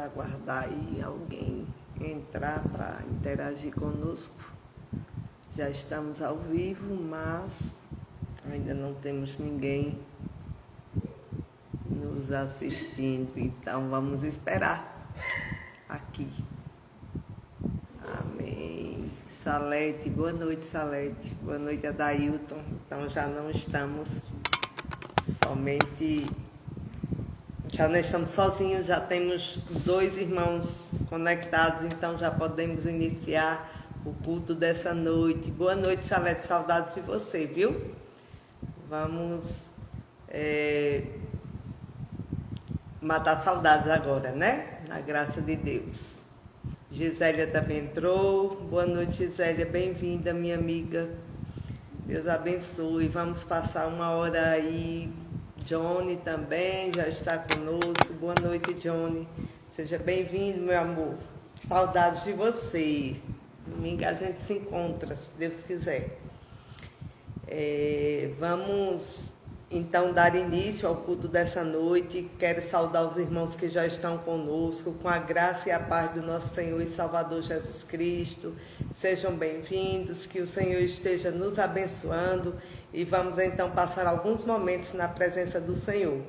aguardar aí alguém entrar para interagir conosco. Já estamos ao vivo, mas ainda não temos ninguém nos assistindo, então vamos esperar aqui. Amém. Salete, boa noite, Salete. Boa noite, Adailton. Então já não estamos sozinhos, já temos 2 irmãos conectados, então já podemos iniciar o culto dessa noite. Boa noite, Salete, saudades de você, viu? Vamos matar saudades agora, né? Na graça de Deus. Gisélia também entrou. Boa noite, Gisélia, bem-vinda, minha amiga. Deus abençoe. Vamos passar uma hora aí. Johnny também já está conosco. Boa noite, Johnny. Seja bem-vindo, meu amor. Saudades de você. Domingo a gente se encontra, se Deus quiser. Vamos então dar início ao culto dessa noite. Quero saudar os irmãos que já estão conosco, com a graça e a paz do nosso Senhor e Salvador Jesus Cristo. Sejam bem-vindos, que o Senhor esteja nos abençoando e vamos então passar alguns momentos na presença do Senhor.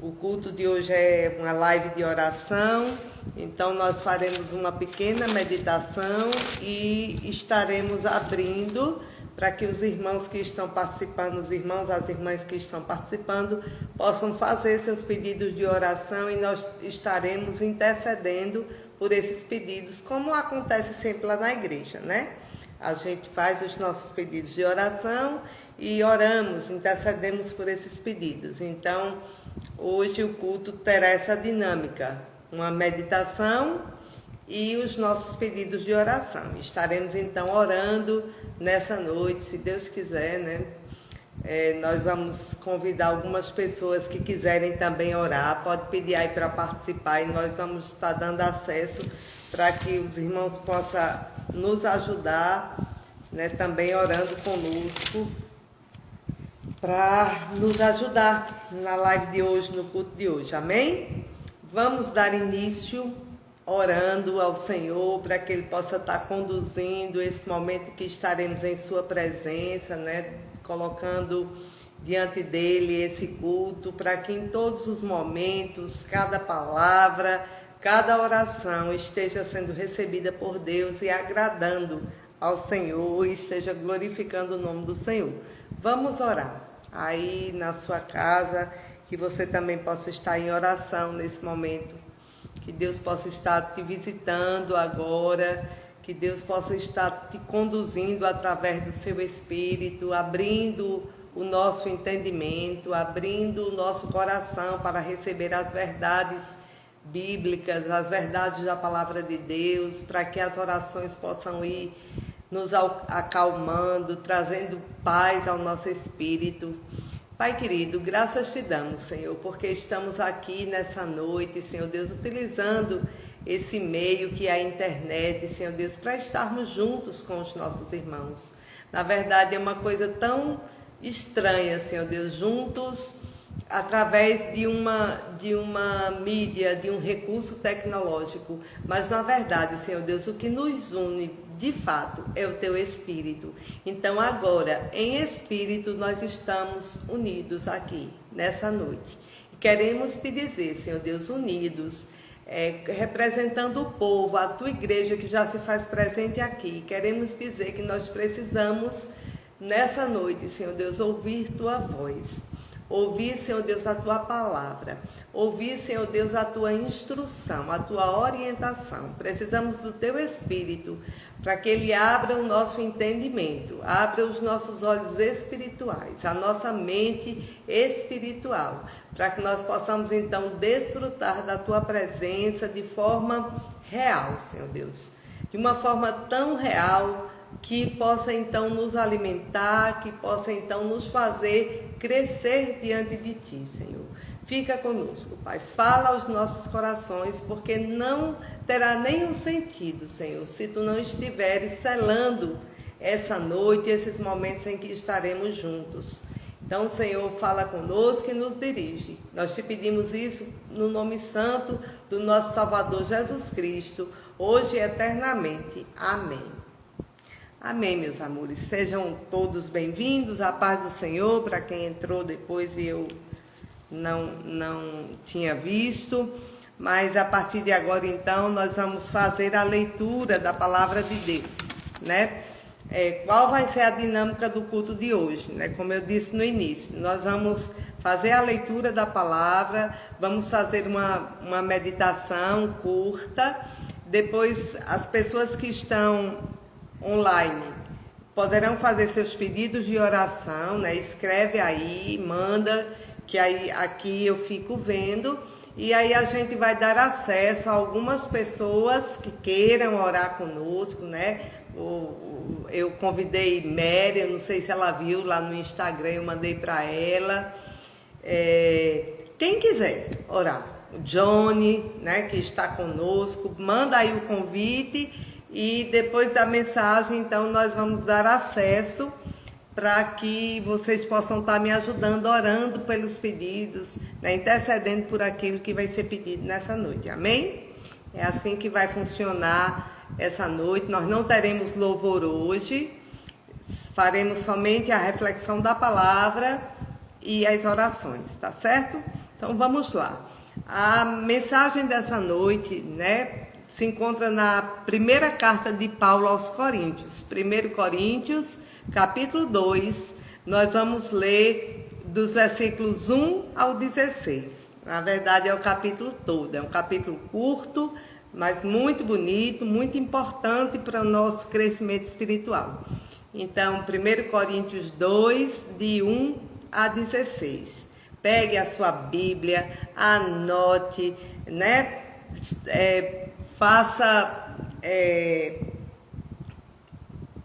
O culto de hoje é uma live de oração, então nós faremos uma pequena meditação e estaremos abrindo para que os irmãos que estão participando, os irmãos, as irmãs que estão participando, possam fazer seus pedidos de oração e nós estaremos intercedendo por esses pedidos, como acontece sempre lá na igreja, né? A gente faz os nossos pedidos de oração e oramos, intercedemos por esses pedidos. Então, hoje o culto terá essa dinâmica, uma meditação e os nossos pedidos de oração. Estaremos então orando nessa noite, se Deus quiser, né? Nós vamos convidar algumas pessoas que quiserem também orar, pode pedir aí para participar e nós vamos estar dando acesso para que os irmãos possam nos ajudar, né? Também orando conosco, para nos ajudar na live de hoje, no culto de hoje, amém? Vamos dar início orando ao Senhor para que Ele possa estar conduzindo esse momento que estaremos em Sua presença, né? Colocando diante dEle esse culto, para que em todos os momentos, cada palavra, cada oração esteja sendo recebida por Deus e agradando ao Senhor e esteja glorificando o nome do Senhor. Vamos orar aí na sua casa, que você também possa estar em oração nesse momento. Que Deus possa estar te visitando agora, que Deus possa estar te conduzindo através do seu Espírito, abrindo o nosso entendimento, abrindo o nosso coração para receber as verdades bíblicas, as verdades da palavra de Deus, para que as orações possam ir nos acalmando, trazendo paz ao nosso espírito. Pai querido, graças te damos, Senhor, porque estamos aqui nessa noite, Senhor Deus, utilizando esse meio que é a internet, Senhor Deus, para estarmos juntos com os nossos irmãos. Na verdade, é uma coisa tão estranha, Senhor Deus, juntos através de uma mídia, de um recurso tecnológico. Mas, na verdade, Senhor Deus, o que nos une de fato é o Teu Espírito. Então agora, em Espírito, nós estamos unidos aqui, nessa noite. Queremos te dizer, Senhor Deus, unidos, representando o povo, a Tua igreja que já se faz presente aqui. Queremos dizer que nós precisamos, nessa noite, Senhor Deus, ouvir Tua voz. Ouvir, Senhor Deus, a Tua palavra. Ouvir, Senhor Deus, a Tua instrução, a Tua orientação. Precisamos do Teu Espírito para que Ele abra o nosso entendimento, abra os nossos olhos espirituais, a nossa mente espiritual, para que nós possamos então desfrutar da Tua presença de forma real, Senhor Deus. De uma forma tão real que possa então nos alimentar, que possa então nos fazer crescer diante de Ti, Senhor. Fica conosco, Pai. Fala aos nossos corações, porque não terá nenhum sentido, Senhor, se Tu não estiveres selando essa noite, esses momentos em que estaremos juntos. Então, o Senhor fala conosco e nos dirige. Nós te pedimos isso no nome santo do nosso Salvador Jesus Cristo, hoje e eternamente. Amém. Amém, meus amores. Sejam todos bem-vindos. A paz do Senhor, para quem entrou depois e eu não tinha visto. Mas a partir de agora, então, nós vamos fazer a leitura da palavra de Deus, né? Qual vai ser a dinâmica do culto de hoje, né? Como eu disse no início, nós vamos fazer a leitura da palavra, vamos fazer uma meditação curta. Depois, as pessoas que estão online poderão fazer seus pedidos de oração, né? Escreve aí, manda, que aí aqui eu fico vendo. E aí a gente vai dar acesso a algumas pessoas que queiram orar conosco, né? Eu convidei Mary, eu não sei se ela viu lá no Instagram, eu mandei para ela. Quem quiser orar, o Johnny, né, que está conosco, manda aí o convite e depois da mensagem, então, nós vamos dar acesso para que vocês possam estar me ajudando, orando pelos pedidos, né, intercedendo por aquilo que vai ser pedido nessa noite, amém? É assim que vai funcionar essa noite. Nós não teremos louvor hoje, faremos somente a reflexão da palavra e as orações, tá certo? Então vamos lá. A mensagem dessa noite, né, se encontra na primeira carta de Paulo aos Coríntios, 1 Coríntios, capítulo 2, nós vamos ler dos versículos 1 ao 16. Na verdade é o capítulo todo, é um capítulo curto, mas muito bonito, muito importante para o nosso crescimento espiritual. Então, 1 Coríntios 2, de 1 a 16. Pegue a sua Bíblia, anote, né?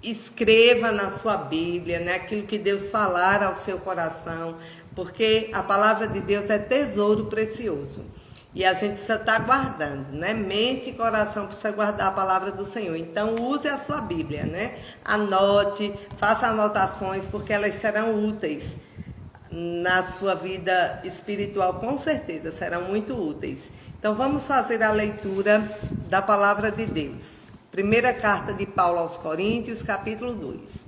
Escreva na sua Bíblia, né, aquilo que Deus falar ao seu coração, porque a palavra de Deus é tesouro precioso. E a gente precisa estar guardando, né? Mente e coração precisa guardar a palavra do Senhor. Então, use a sua Bíblia, né? Anote, faça anotações, porque elas serão úteis na sua vida espiritual, com certeza, serão muito úteis. Então, vamos fazer a leitura da palavra de Deus. Primeira carta de Paulo aos Coríntios, capítulo 2.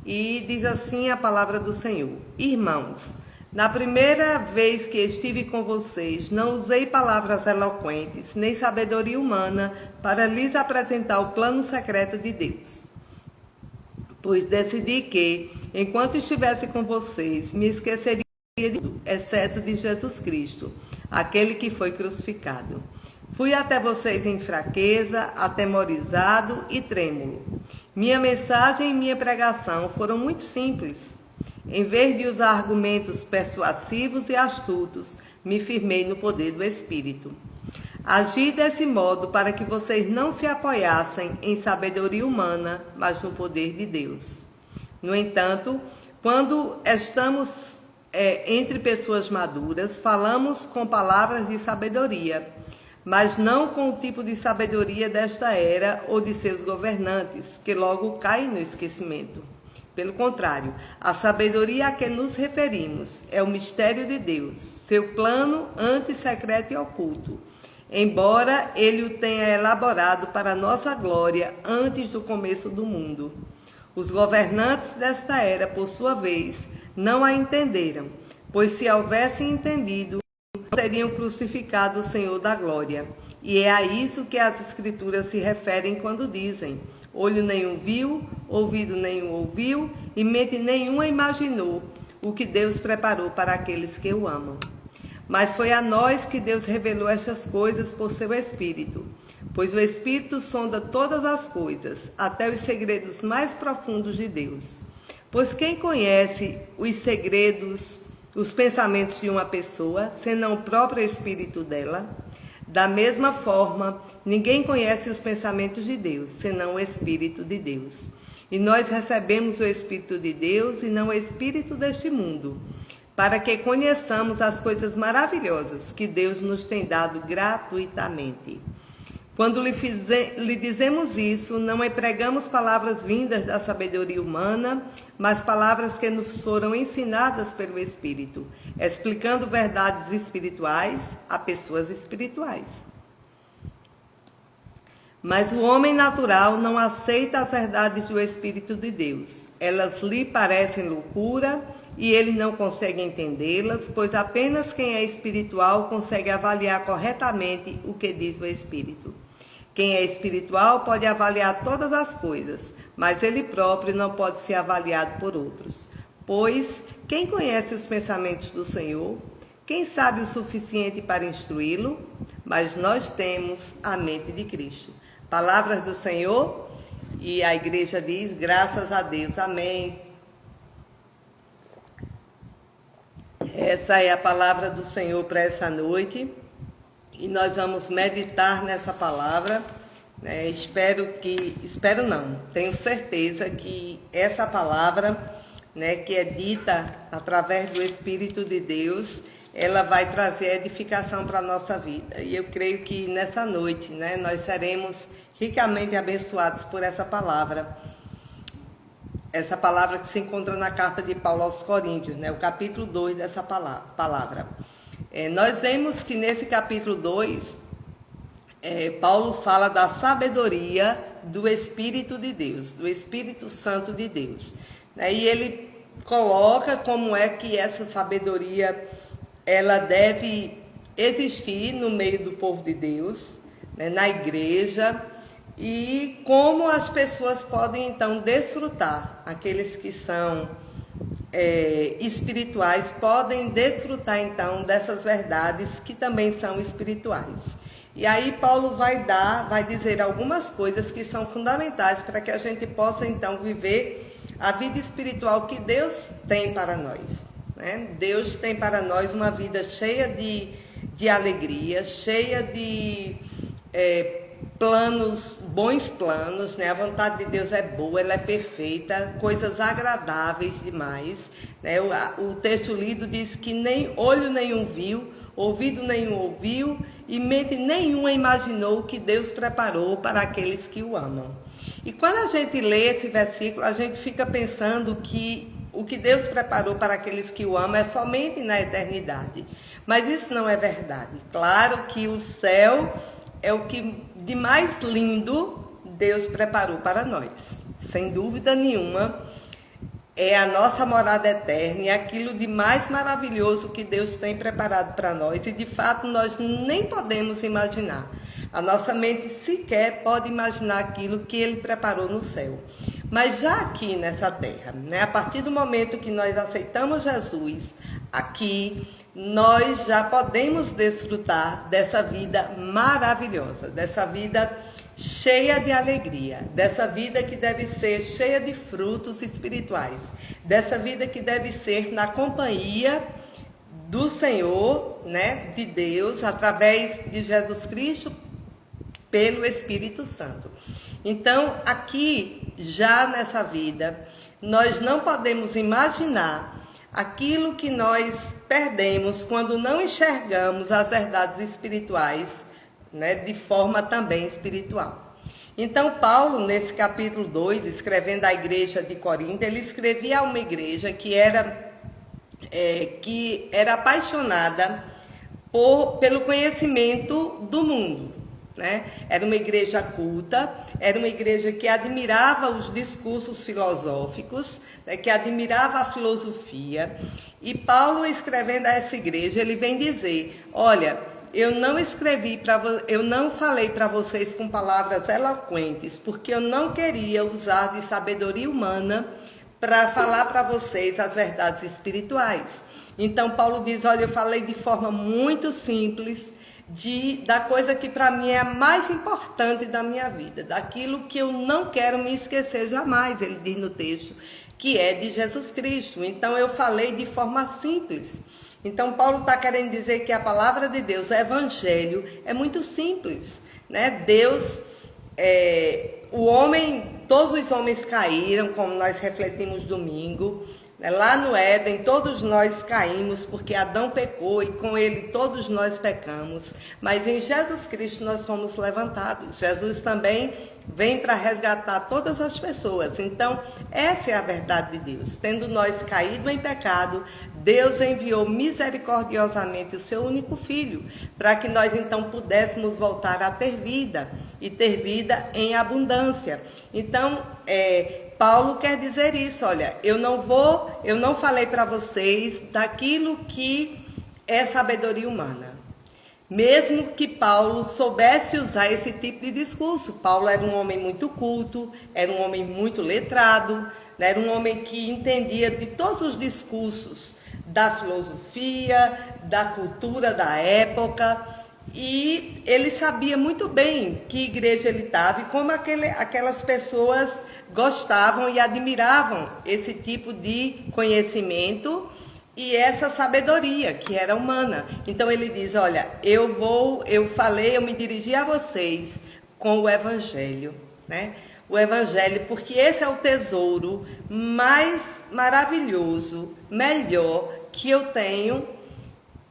E diz assim a palavra do Senhor: Irmãos, na primeira vez que estive com vocês, não usei palavras eloquentes, nem sabedoria humana para lhes apresentar o plano secreto de Deus. Pois decidi que, enquanto estivesse com vocês, me esqueceria de tudo, exceto de Jesus Cristo, aquele que foi crucificado. Fui até vocês em fraqueza, atemorizado e trêmulo. Minha mensagem e minha pregação foram muito simples. Em vez de usar argumentos persuasivos e astutos, me firmei no poder do Espírito. Agi desse modo para que vocês não se apoiassem em sabedoria humana, mas no poder de Deus. No entanto, quando estamos entre pessoas maduras, falamos com palavras de sabedoria, mas não com o tipo de sabedoria desta era ou de seus governantes, que logo caem no esquecimento. Pelo contrário, a sabedoria a que nos referimos é o mistério de Deus, seu plano antissecreto e oculto, embora ele o tenha elaborado para nossa glória antes do começo do mundo. Os governantes desta era, por sua vez, não a entenderam, pois se a houvessem entendido, teriam crucificado o Senhor da glória. E é a isso que as Escrituras se referem quando dizem: olho nenhum viu, ouvido nenhum ouviu, e mente nenhuma imaginou o que Deus preparou para aqueles que o amam. Mas foi a nós que Deus revelou estas coisas por seu Espírito, pois o Espírito sonda todas as coisas, até os segredos mais profundos de Deus. Pois quem conhece os segredos, os pensamentos de uma pessoa, senão o próprio Espírito dela? Da mesma forma, ninguém conhece os pensamentos de Deus, senão o Espírito de Deus. E nós recebemos o Espírito de Deus e não o Espírito deste mundo, para que conheçamos as coisas maravilhosas que Deus nos tem dado gratuitamente. Quando lhe dizemos isso, não empregamos palavras vindas da sabedoria humana, mas palavras que nos foram ensinadas pelo Espírito, explicando verdades espirituais a pessoas espirituais. Mas o homem natural não aceita as verdades do Espírito de Deus. Elas lhe parecem loucura e ele não consegue entendê-las, pois apenas quem é espiritual consegue avaliar corretamente o que diz o Espírito. Quem é espiritual pode avaliar todas as coisas, mas ele próprio não pode ser avaliado por outros. Pois quem conhece os pensamentos do Senhor? Quem sabe o suficiente para instruí-lo? Mas nós temos a mente de Cristo. Palavras do Senhor, e a igreja diz, graças a Deus, amém. Essa é a palavra do Senhor para essa noite, e nós vamos meditar nessa palavra, né? Tenho certeza que essa palavra, né, que é dita através do Espírito de Deus, ela vai trazer edificação para a nossa vida. E eu creio que nessa noite, né, nós seremos ricamente abençoados por essa palavra. Essa palavra que se encontra na carta de Paulo aos Coríntios, né, o capítulo 2 dessa palavra. Nós vemos que nesse capítulo 2, Paulo fala da sabedoria do Espírito de Deus, do Espírito Santo de Deus. Né, e ele coloca como é que essa sabedoria ela deve existir no meio do povo de Deus, né, na igreja, e como as pessoas podem então desfrutar, aqueles que são espirituais podem desfrutar então dessas verdades que também são espirituais. E aí Paulo vai dizer algumas coisas que são fundamentais para que a gente possa então viver a vida espiritual que Deus tem para nós. Né? Deus tem para nós uma vida cheia de alegria, cheia de bons planos, né? A vontade de Deus é boa, ela é perfeita, coisas agradáveis demais. Né? O texto lido diz que nem olho nenhum viu, ouvido nenhum ouviu e mente nenhuma imaginou o que Deus preparou para aqueles que o amam. E quando a gente lê esse versículo, a gente fica pensando que o que Deus preparou para aqueles que o amam é somente na eternidade. Mas isso não é verdade. Claro que o céu é o que de mais lindo Deus preparou para nós. Sem dúvida nenhuma, é a nossa morada eterna e aquilo de mais maravilhoso que Deus tem preparado para nós. E de fato nós nem podemos imaginar. A nossa mente sequer pode imaginar aquilo que Ele preparou no céu. Mas já aqui nessa terra, né, a partir do momento que nós aceitamos Jesus, aqui nós já podemos desfrutar dessa vida maravilhosa, dessa vida cheia de alegria, dessa vida que deve ser cheia de frutos espirituais, dessa vida que deve ser na companhia do Senhor, né, de Deus, através de Jesus Cristo, pelo Espírito Santo. Então, aqui, já nessa vida, nós não podemos imaginar aquilo que nós perdemos quando não enxergamos as verdades espirituais, né, de forma também espiritual. Então, Paulo, nesse capítulo 2, escrevendo à igreja de Corinto, ele escrevia a uma igreja que era apaixonada pelo conhecimento do mundo. Né? Era uma igreja culta, era uma igreja que admirava os discursos filosóficos, né? Que admirava a filosofia. E Paulo, escrevendo a essa igreja, ele vem dizer: olha, eu não falei para vocês com palavras eloquentes, porque eu não queria usar de sabedoria humana para falar para vocês as verdades espirituais. Então Paulo diz: olha, eu falei de forma muito simples, da coisa que para mim é a mais importante da minha vida, daquilo que eu não quero me esquecer jamais, ele diz no texto, que é de Jesus Cristo. Então eu falei de forma simples. Então Paulo está querendo dizer que a palavra de Deus, o evangelho, é muito simples, né? Deus, todos os homens caíram, como nós refletimos domingo, Lá no Éden, todos nós caímos porque Adão pecou e com ele todos nós pecamos. Mas em Jesus Cristo nós fomos levantados. Jesus também vem para resgatar todas as pessoas. Então, essa é a verdade de Deus. Tendo nós caído em pecado, Deus enviou misericordiosamente o seu único filho, para que nós então pudéssemos voltar a ter vida, e ter vida em abundância. Então, Paulo quer dizer isso, olha, eu não falei para vocês daquilo que é sabedoria humana. Mesmo que Paulo soubesse usar esse tipo de discurso. Paulo era um homem muito culto, era um homem muito letrado, né? Era um homem que entendia de todos os discursos da filosofia, da cultura da época, e ele sabia muito bem que igreja ele estava e como aquelas pessoas gostavam e admiravam esse tipo de conhecimento e essa sabedoria que era humana. Então ele diz, olha, eu me dirigi a vocês com o Evangelho, né? O Evangelho, porque esse é o tesouro mais maravilhoso, melhor que eu tenho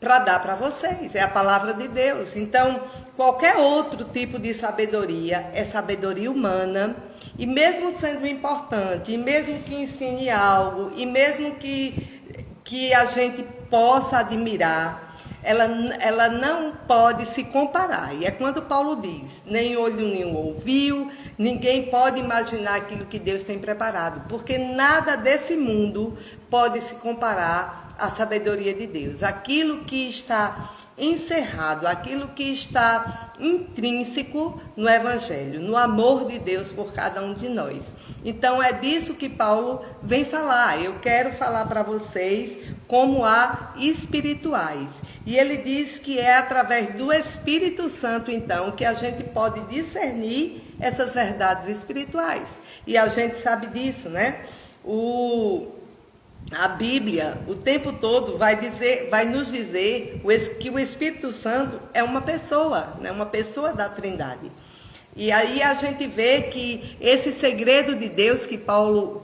para dar para vocês, é a palavra de Deus. Então, qualquer outro tipo de sabedoria é sabedoria humana, e mesmo sendo importante, e mesmo que ensine algo, e mesmo que a gente possa admirar, ela não pode se comparar. E é quando Paulo diz, nem olho nenhum ouviu, ninguém pode imaginar aquilo que Deus tem preparado, porque nada desse mundo pode se comparar à sabedoria de Deus. Aquilo que está encerrado, aquilo que está intrínseco no Evangelho, no amor de Deus por cada um de nós. Então é disso que Paulo vem falar. Eu quero falar para vocês como há espirituais. E ele diz que é através do Espírito Santo, então, que a gente pode discernir essas verdades espirituais. E a gente sabe disso, né? A Bíblia, o tempo todo, vai nos dizer que o Espírito Santo é uma pessoa, né? Uma pessoa da Trindade. E aí a gente vê que esse segredo de Deus que Paulo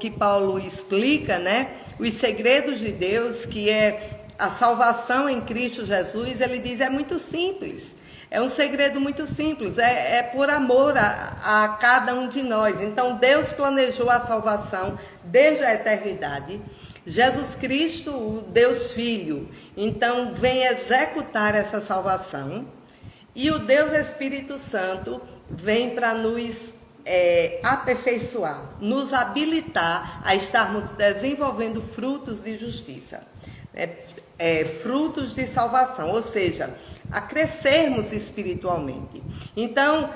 explica, né? Os segredos de Deus, que é a salvação em Cristo Jesus, ele diz, é muito simples. É um segredo muito simples, é por amor a cada um de nós. Então, Deus planejou a salvação desde a eternidade. Jesus Cristo, o Deus Filho, então vem executar essa salvação. E o Deus Espírito Santo vem para nos aperfeiçoar, nos habilitar a estarmos desenvolvendo frutos de justiça, frutos de salvação, ou seja, a crescermos espiritualmente. Então,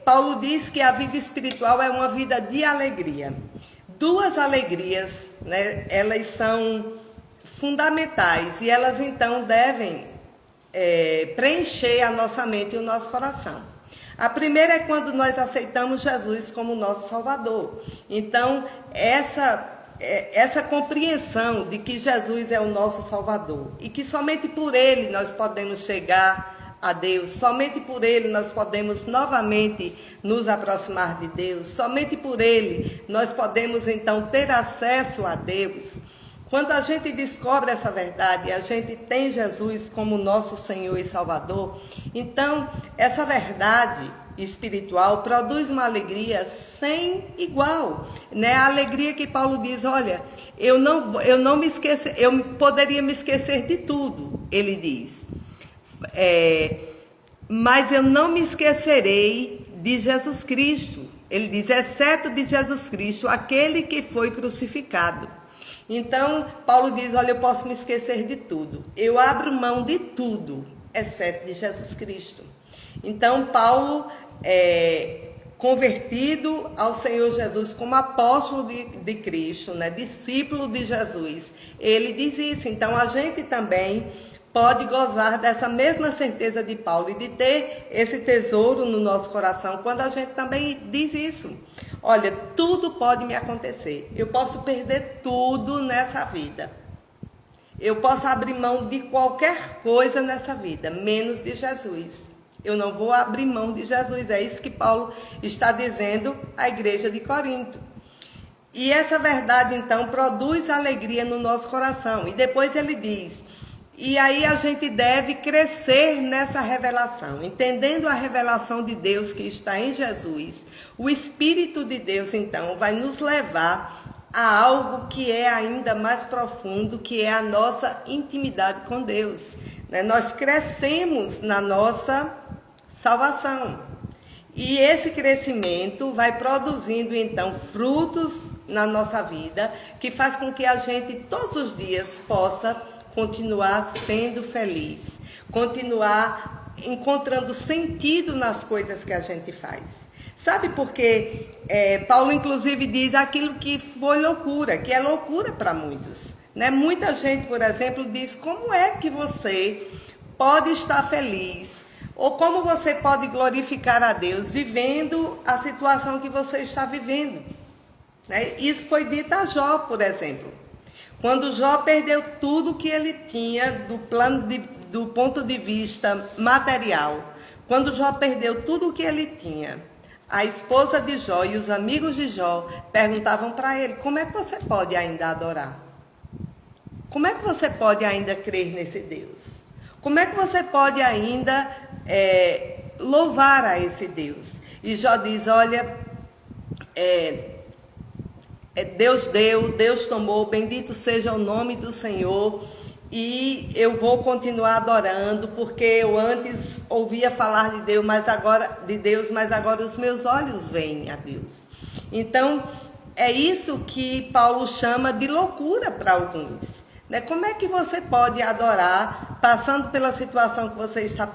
Paulo diz que a vida espiritual é uma vida de alegria. Duas alegrias, né, elas são fundamentais e elas então devem preencher a nossa mente e o nosso coração. A primeira é quando nós aceitamos Jesus como nosso Salvador. Então, essa compreensão de que Jesus é o nosso Salvador e que somente por Ele nós podemos chegar a Deus, somente por Ele nós podemos novamente nos aproximar de Deus, somente por Ele nós podemos então ter acesso a Deus. Quando a gente descobre essa verdade, a gente tem Jesus como nosso Senhor e Salvador, então essa verdade espiritual produz uma alegria sem igual, né? A alegria que Paulo diz, olha, eu não me esqueço, eu poderia me esquecer de tudo, ele diz, mas eu não me esquecerei de Jesus Cristo. Ele diz, exceto de Jesus Cristo, aquele que foi crucificado. Então, Paulo diz, olha, eu posso me esquecer de tudo. Eu abro mão de tudo, exceto de Jesus Cristo. Então, Paulo, convertido ao Senhor Jesus como apóstolo de Cristo, né, discípulo de Jesus, ele diz isso. Então, a gente também pode gozar dessa mesma certeza de Paulo e de ter esse tesouro no nosso coração quando a gente também diz isso. Olha, tudo pode me acontecer. Eu posso perder tudo nessa vida. Eu posso abrir mão de qualquer coisa nessa vida, menos de Jesus. Eu não vou abrir mão de Jesus. É isso que Paulo está dizendo à igreja de Corinto. E essa verdade, então, produz alegria no nosso coração. E depois ele diz, e aí a gente deve crescer nessa revelação, entendendo a revelação de Deus que está em Jesus. O Espírito de Deus, então, vai nos levar a algo que é ainda mais profundo, que é a nossa intimidade com Deus. Nós crescemos na nossa salvação. E esse crescimento vai produzindo, então, frutos na nossa vida, que faz com que a gente, todos os dias, possa continuar sendo feliz, continuar encontrando sentido nas coisas que a gente faz. Sabe por quê? Paulo, inclusive, diz aquilo que foi loucura, que é loucura para muitos. Né? Muita gente, por exemplo, diz, como é que você pode estar feliz? Ou como você pode glorificar a Deus vivendo a situação que você está vivendo? Né? Isso foi dito a Jó, por exemplo. Quando Jó perdeu tudo que ele tinha do ponto de vista material, quando Jó perdeu tudo o que ele tinha, a esposa de Jó e os amigos de Jó perguntavam para ele, como é que você pode ainda adorar? Como é que você pode ainda crer nesse Deus? Como é que você pode ainda louvar a esse Deus? E Jó diz, olha, Deus deu, Deus tomou, bendito seja o nome do Senhor, e eu vou continuar adorando, porque eu antes ouvia falar de Deus, mas agora os meus olhos veem a Deus. Então, é isso que Paulo chama de loucura para alguns. Né? Como é que você pode adorar passando pela situação que você está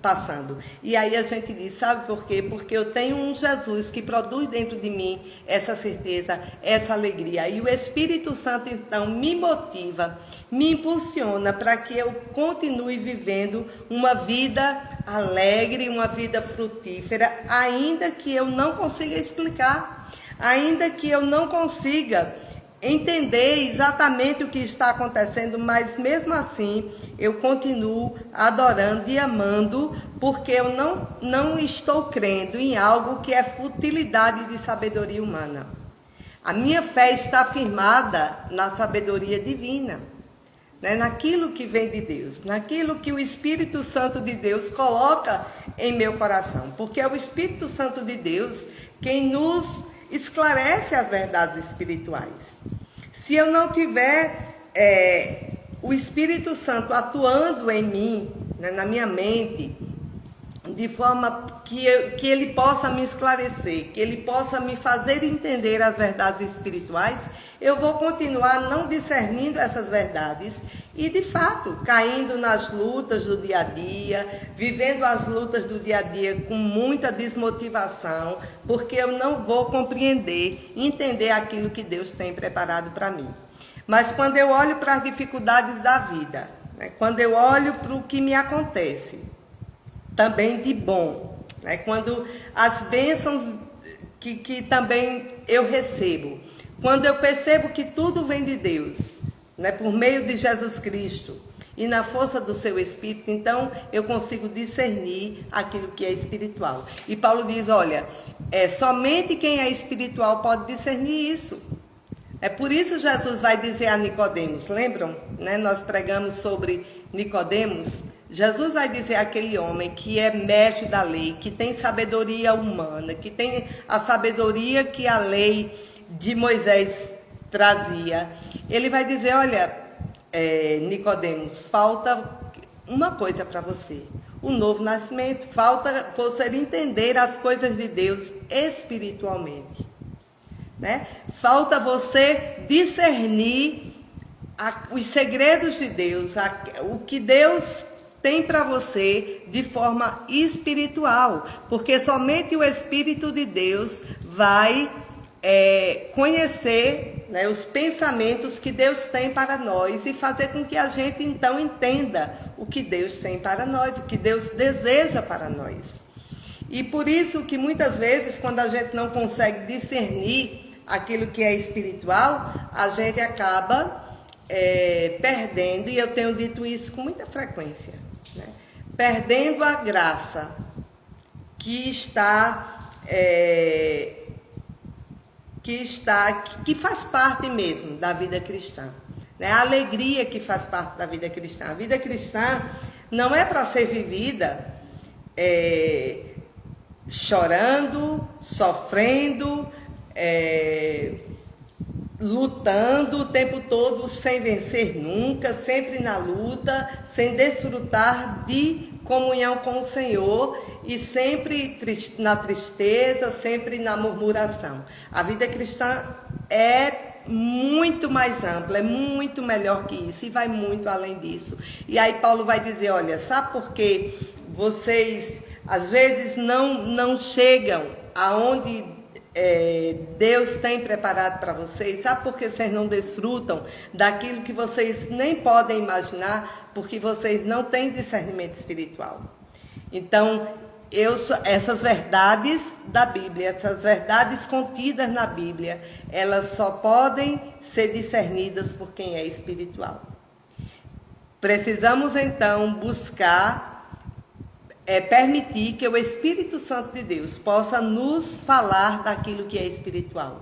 passando? E aí a gente diz, sabe por quê? Porque eu tenho um Jesus que produz dentro de mim essa certeza, essa alegria. E o Espírito Santo, então, me motiva, me impulsiona para que eu continue vivendo uma vida alegre, uma vida frutífera, ainda que eu não consiga explicar, ainda que eu não consiga entender exatamente o que está acontecendo, mas mesmo assim eu continuo adorando e amando, porque eu não estou crendo em algo que é futilidade de sabedoria humana. A minha fé está firmada na sabedoria divina, né? Naquilo que vem de Deus, naquilo que o Espírito Santo de Deus coloca em meu coração, porque é o Espírito Santo de Deus quem nos esclarece as verdades espirituais. Se eu não tiver o Espírito Santo atuando em mim, né, na minha mente, de forma que ele possa me esclarecer, que ele possa me fazer entender as verdades espirituais, eu vou continuar não discernindo essas verdades e, de fato, caindo nas lutas do dia a dia, vivendo as lutas do dia a dia com muita desmotivação, porque eu não vou compreender, entender aquilo que Deus tem preparado para mim. Mas quando eu olho para as dificuldades da vida, né, quando eu olho para o que me acontece, também de bom, né? Quando as bênçãos que também eu recebo, quando eu percebo que tudo vem de Deus, né? Por meio de Jesus Cristo e na força do seu Espírito, então eu consigo discernir aquilo que é espiritual. E Paulo diz, olha, somente quem é espiritual pode discernir isso. É por isso Jesus vai dizer a Nicodemos, lembram? Né? Nós pregamos sobre Nicodemos. Jesus vai dizer àquele homem que é mestre da lei, que tem sabedoria humana, que tem a sabedoria que a lei de Moisés trazia. Ele vai dizer, olha, Nicodemos, falta uma coisa para você, o novo nascimento. Falta você entender as coisas de Deus espiritualmente. Né? Falta você discernir os segredos de Deus, o que Deus tem para você de forma espiritual, porque somente o Espírito de Deus vai conhecer, né, os pensamentos que Deus tem para nós e fazer com que a gente então entenda o que Deus tem para nós, o que Deus deseja para nós. E por isso que muitas vezes, quando a gente não consegue discernir aquilo que é espiritual, a gente acaba perdendo, e eu tenho dito isso com muita frequência, né? Perdendo a graça que está que faz parte mesmo da vida cristã, né? A alegria que faz parte da vida cristã. A vida cristã não é para ser vivida chorando, sofrendo, lutando o tempo todo sem vencer nunca, sempre na luta, sem desfrutar de comunhão com o Senhor e sempre na tristeza, sempre na murmuração. A vida cristã é muito mais ampla, é muito melhor que isso e vai muito além disso. E aí Paulo vai dizer, olha, sabe por que vocês às vezes não chegam aonde Deus tem preparado para vocês? Sabe por que vocês não desfrutam daquilo que vocês nem podem imaginar? Porque vocês não têm discernimento espiritual. Então, essas verdades da Bíblia, essas verdades contidas na Bíblia, elas só podem ser discernidas por quem é espiritual. Precisamos então buscar permitir que o Espírito Santo de Deus possa nos falar daquilo que é espiritual.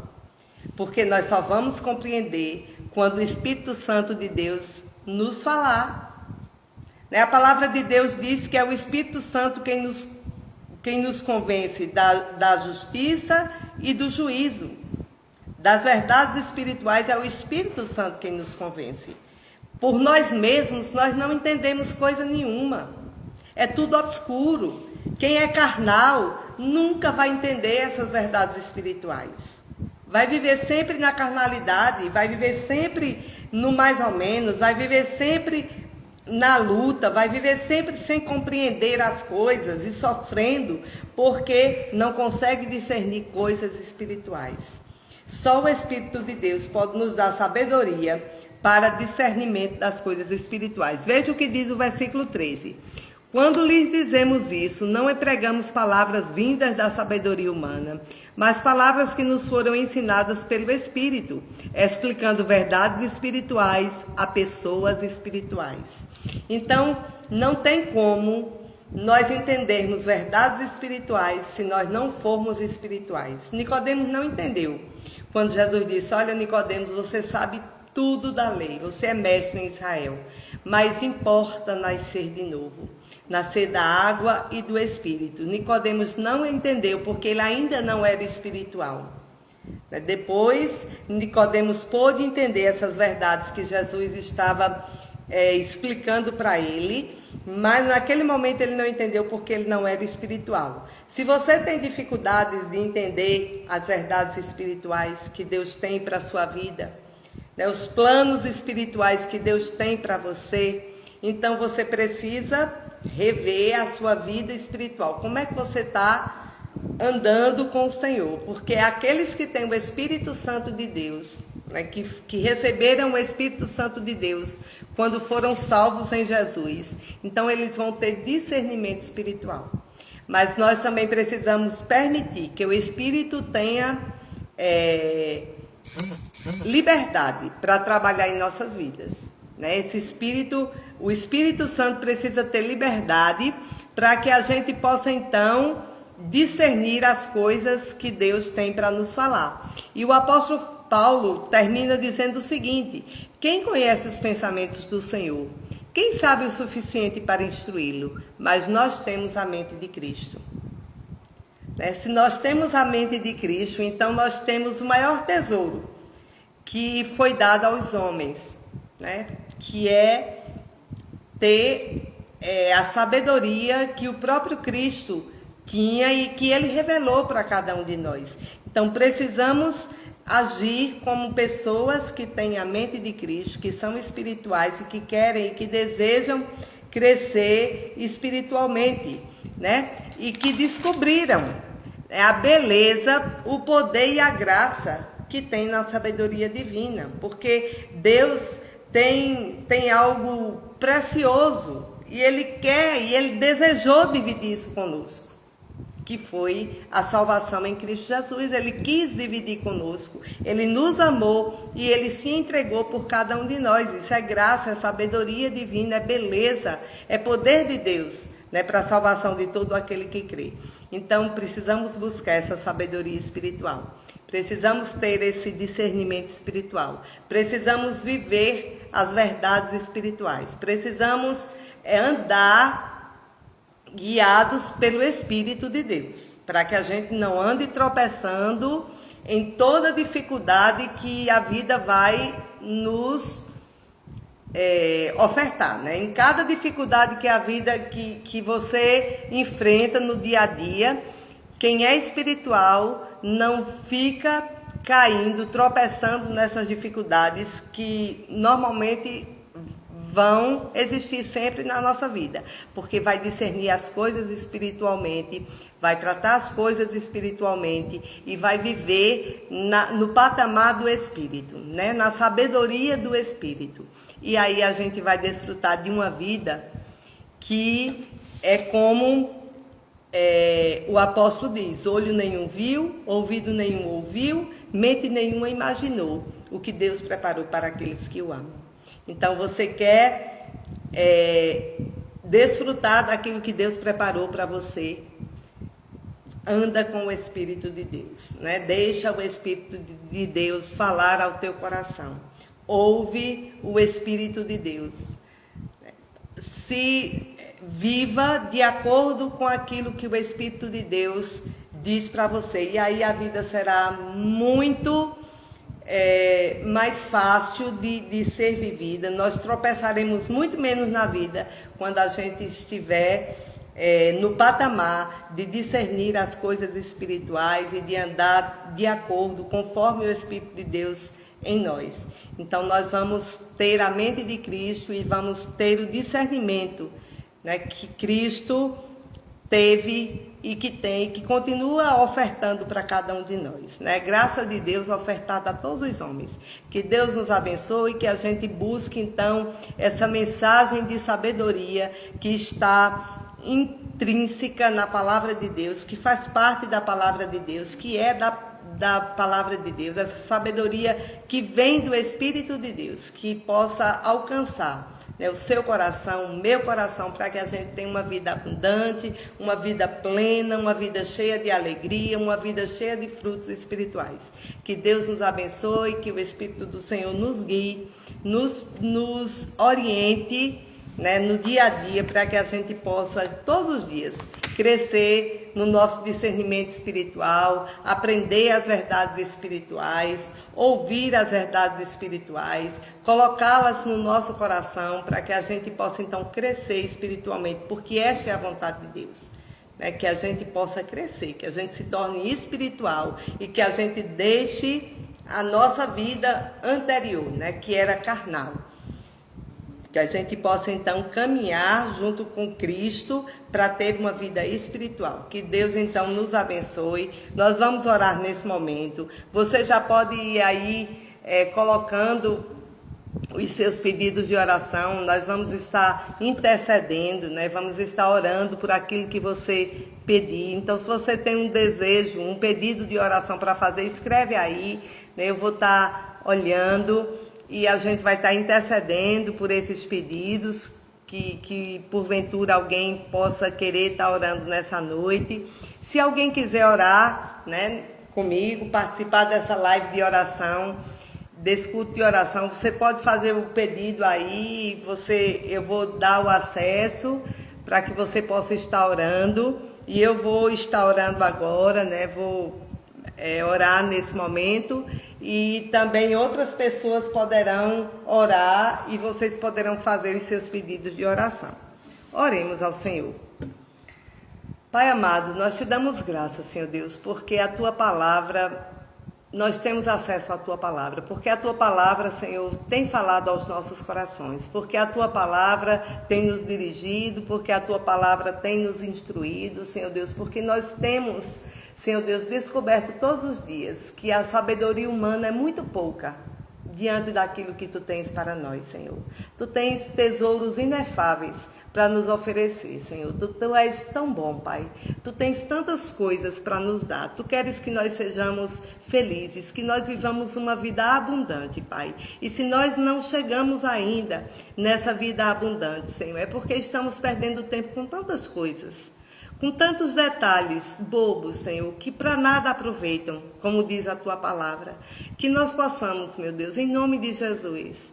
Porque nós só vamos compreender quando o Espírito Santo de Deus nos falar. A palavra de Deus diz que é o Espírito Santo quem nos convence da justiça e do juízo. Das verdades espirituais é o Espírito Santo quem nos convence. Por nós mesmos, nós não entendemos coisa nenhuma. É tudo obscuro. Quem é carnal nunca vai entender essas verdades espirituais. Vai viver sempre na carnalidade, vai viver sempre no mais ou menos, vai viver sempre na luta, vai viver sempre sem compreender as coisas e sofrendo porque não consegue discernir coisas espirituais. Só o Espírito de Deus pode nos dar sabedoria para discernimento das coisas espirituais. Veja o que diz o versículo 13. Quando lhes dizemos isso, não empregamos palavras vindas da sabedoria humana, mas palavras que nos foram ensinadas pelo Espírito, explicando verdades espirituais a pessoas espirituais. Então, não tem como nós entendermos verdades espirituais se nós não formos espirituais. Nicodemos não entendeu. Quando Jesus disse, olha Nicodemos, você sabe tudo da lei, você é mestre em Israel, mas importa nascer de novo. Nascer da água e do Espírito. Nicodemos não entendeu porque ele ainda não era espiritual. Depois, Nicodemos pôde entender essas verdades que Jesus estava explicando para ele, mas naquele momento ele não entendeu porque ele não era espiritual. Se você tem dificuldades de entender as verdades espirituais que Deus tem para a sua vida, os planos espirituais que Deus tem para você, então você precisa rever a sua vida espiritual. Como é que você está andando com o Senhor? Porque aqueles que têm o Espírito Santo de Deus, que receberam o Espírito Santo de Deus quando foram salvos em Jesus, então eles vão ter discernimento espiritual. Mas nós também precisamos permitir que o Espírito tenha liberdade para trabalhar em nossas vidas. Esse Espírito, o Espírito Santo precisa ter liberdade para que a gente possa então discernir as coisas que Deus tem para nos falar. E o apóstolo Paulo termina dizendo o seguinte: quem conhece os pensamentos do Senhor? Quem sabe o suficiente para instruí-lo? Mas nós temos a mente de Cristo. Se nós temos a mente de Cristo, então nós temos o maior tesouro que foi dado aos homens, que é ter a sabedoria que o próprio Cristo tinha e que ele revelou para cada um de nós. Então precisamos agir como pessoas que têm a mente de Cristo, que são espirituais e que querem e que desejam crescer espiritualmente, e que descobriram a beleza, o poder e a graça que tem na sabedoria divina, porque Deus tem algo precioso e Ele quer e Ele desejou dividir isso conosco, que foi a salvação em Cristo Jesus. Ele quis dividir conosco, Ele nos amou e Ele se entregou por cada um de nós. Isso é graça, é sabedoria divina, é beleza, é poder de Deus, para a salvação de todo aquele que crê. Então precisamos buscar essa sabedoria espiritual. Precisamos ter esse discernimento espiritual. Precisamos viver as verdades espirituais. Precisamos andar guiados pelo Espírito de Deus, para que a gente não ande tropeçando em toda dificuldade que a vida vai nos ofertar, né? Em cada dificuldade que a vida que você enfrenta no dia a dia, quem é espiritual não fica caindo, tropeçando nessas dificuldades que normalmente vão existir sempre na nossa vida, porque vai discernir as coisas espiritualmente, vai tratar as coisas espiritualmente e vai viver no patamar do Espírito, né? Na sabedoria do Espírito. E aí a gente vai desfrutar de uma vida que é como o apóstolo diz: olho nenhum viu, ouvido nenhum ouviu, mente nenhuma imaginou o que Deus preparou para aqueles que o amam. Então, você quer desfrutar daquilo que Deus preparou para você, anda com o Espírito de Deus, né? Deixa o Espírito de Deus falar ao teu coração. Ouve o Espírito de Deus. Se viva de acordo com aquilo que o Espírito de Deus diz para você. E aí a vida será muito mais fácil de ser vivida. Nós tropeçaremos muito menos na vida quando a gente estiver no patamar de discernir as coisas espirituais e de andar de acordo conforme o Espírito de Deus em nós. Então nós vamos ter a mente de Cristo e vamos ter o discernimento, né, que Cristo teve e que tem, que continua ofertando para cada um de nós, né? Graça de Deus ofertada a todos os homens. Que Deus nos abençoe e que a gente busque então essa mensagem de sabedoria que está intrínseca na palavra de Deus, que faz parte da palavra de Deus, que é da palavra de Deus, essa sabedoria que vem do Espírito de Deus, que possa alcançar, né, o seu coração, o meu coração, para que a gente tenha uma vida abundante, uma vida plena, uma vida cheia de alegria, uma vida cheia de frutos espirituais. Que Deus nos abençoe, que o Espírito do Senhor nos guie, nos oriente, né, no dia a dia, para que a gente possa todos os dias crescer no nosso discernimento espiritual, aprender as verdades espirituais, ouvir as verdades espirituais, colocá-las no nosso coração para que a gente possa então crescer espiritualmente, porque esta é a vontade de Deus, né? Que a gente possa crescer, que a gente se torne espiritual e que a gente deixe a nossa vida anterior, né? Que era carnal. Que a gente possa então caminhar junto com Cristo para ter uma vida espiritual. Que Deus então nos abençoe. Nós vamos orar nesse momento. Você já pode ir aí colocando os seus pedidos de oração. Nós vamos estar intercedendo, né? Vamos estar orando por aquilo que você pedir. Então, se você tem um desejo, um pedido de oração para fazer, escreve aí, né? Eu vou estar olhando e a gente vai estar intercedendo por esses pedidos que porventura alguém possa querer estar orando nessa noite. Se alguém quiser orar, né, comigo, participar dessa live de oração, desse culto de oração, você pode fazer o pedido aí, eu vou dar o acesso para que você possa estar orando. E eu vou estar orando agora, né? Vou orar nesse momento. E também outras pessoas poderão orar e vocês poderão fazer os seus pedidos de oração. Oremos ao Senhor. Pai amado, nós te damos graças, Senhor Deus, porque a Tua palavra, nós temos acesso à Tua palavra, porque a Tua palavra, Senhor, tem falado aos nossos corações, porque a Tua palavra tem nos dirigido, porque a Tua palavra tem nos instruído, Senhor Deus, porque nós temos, Senhor Deus, descoberto todos os dias que a sabedoria humana é muito pouca diante daquilo que Tu tens para nós, Senhor. Tu tens tesouros inefáveis para nos oferecer, Senhor. Tu és tão bom, Pai. Tu tens tantas coisas para nos dar. Tu queres que nós sejamos felizes, que nós vivamos uma vida abundante, Pai. E se nós não chegamos ainda nessa vida abundante, Senhor, é porque estamos perdendo tempo com tantas coisas, com tantos detalhes bobos, Senhor, que para nada aproveitam, como diz a tua palavra. Que nós possamos, meu Deus, em nome de Jesus,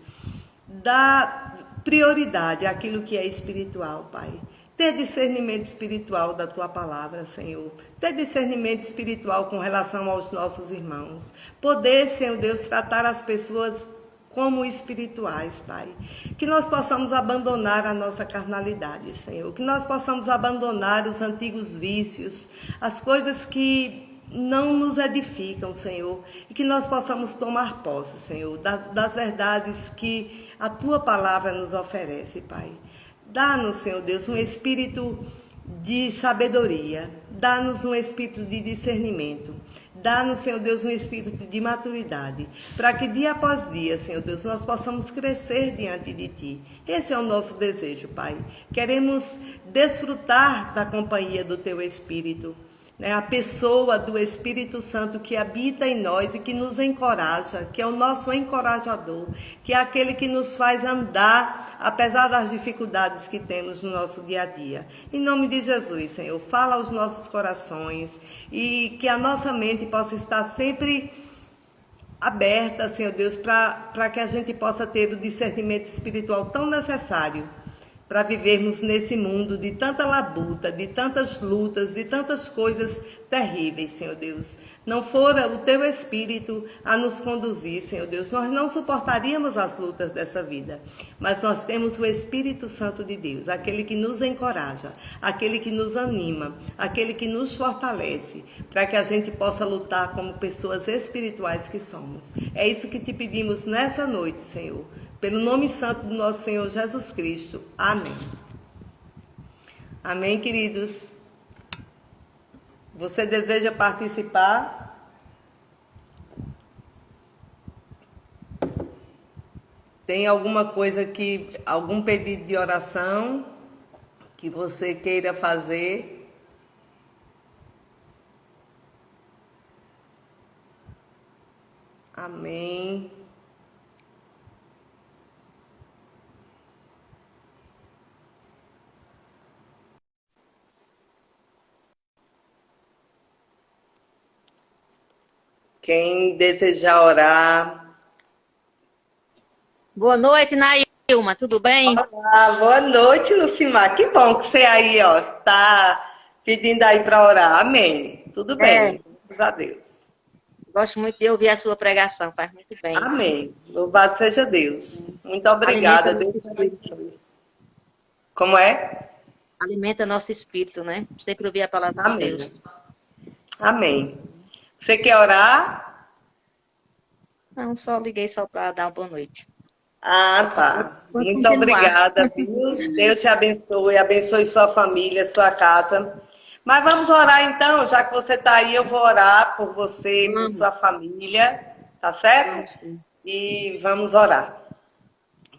dar prioridade àquilo que é espiritual, Pai. Ter discernimento espiritual da tua palavra, Senhor. Ter discernimento espiritual com relação aos nossos irmãos. Poder, Senhor Deus, tratar as pessoas como espirituais, Pai. Que nós possamos abandonar a nossa carnalidade, Senhor. Que nós possamos abandonar os antigos vícios, as coisas que não nos edificam, Senhor. E que nós possamos tomar posse, Senhor, das verdades que a tua palavra nos oferece, Pai. Dá-nos, Senhor Deus, um espírito de sabedoria. Dá-nos um espírito de discernimento. Dá-nos, Senhor Deus, um espírito de maturidade, para que dia após dia, Senhor Deus, nós possamos crescer diante de Ti. Esse é o nosso desejo, Pai. Queremos desfrutar da companhia do Teu Espírito, né? A pessoa do Espírito Santo que habita em nós e que nos encoraja, que é o nosso encorajador, que é aquele que nos faz andar apesar das dificuldades que temos no nosso dia a dia. Em nome de Jesus, Senhor, fala aos nossos corações e que a nossa mente possa estar sempre aberta, Senhor Deus, para que a gente possa ter o discernimento espiritual tão necessário para vivermos nesse mundo de tanta labuta, de tantas lutas, de tantas coisas terríveis, Senhor Deus. Não fora o Teu Espírito a nos conduzir, Senhor Deus, nós não suportaríamos as lutas dessa vida. Mas nós temos o Espírito Santo de Deus, aquele que nos encoraja, aquele que nos anima, aquele que nos fortalece, para que a gente possa lutar como pessoas espirituais que somos. É isso que te pedimos nessa noite, Senhor. Pelo nome santo do nosso Senhor Jesus Cristo. Amém. Amém, queridos. Você deseja participar? Tem alguma coisa algum pedido de oração que você queira fazer? Amém. Quem desejar orar. Boa noite, Nailma, tudo bem? Olá, boa noite, Lucimar. Que bom que você aí, ó, tá pedindo aí para orar. Amém. Tudo bem, graças a Deus. Gosto muito de ouvir a sua pregação, faz muito bem. Amém. Louvado seja Deus. Muito obrigada. Alimenta nosso espírito. Como é? Alimenta nosso espírito, né? Sempre ouvir a palavra Amém. de Deus. Amém. Você quer orar? Não, só liguei só para dar uma boa noite. Ah, tá. Muito obrigada, viu? Deus te abençoe, abençoe sua família, sua casa. Mas vamos orar então, já que você está aí, eu vou orar por você, por sua família, tá certo? E vamos orar.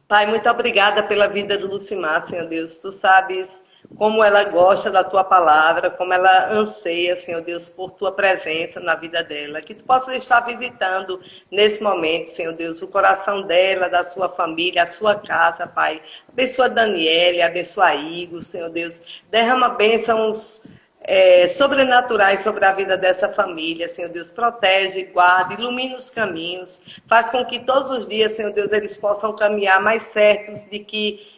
Pai, muito obrigada pela vida do Lucimar, Senhor Deus. Tu sabes como ela gosta da tua palavra, como ela anseia, Senhor Deus, por tua presença na vida dela. Que tu possas estar visitando nesse momento, Senhor Deus, o coração dela, da sua família, a sua casa, Pai. Abençoa Daniele, abençoa Igor, Senhor Deus. Derrama bênçãos sobrenaturais sobre a vida dessa família, Senhor Deus. Protege, guarda, ilumina os caminhos. Faz com que todos os dias, Senhor Deus, eles possam caminhar mais certos de que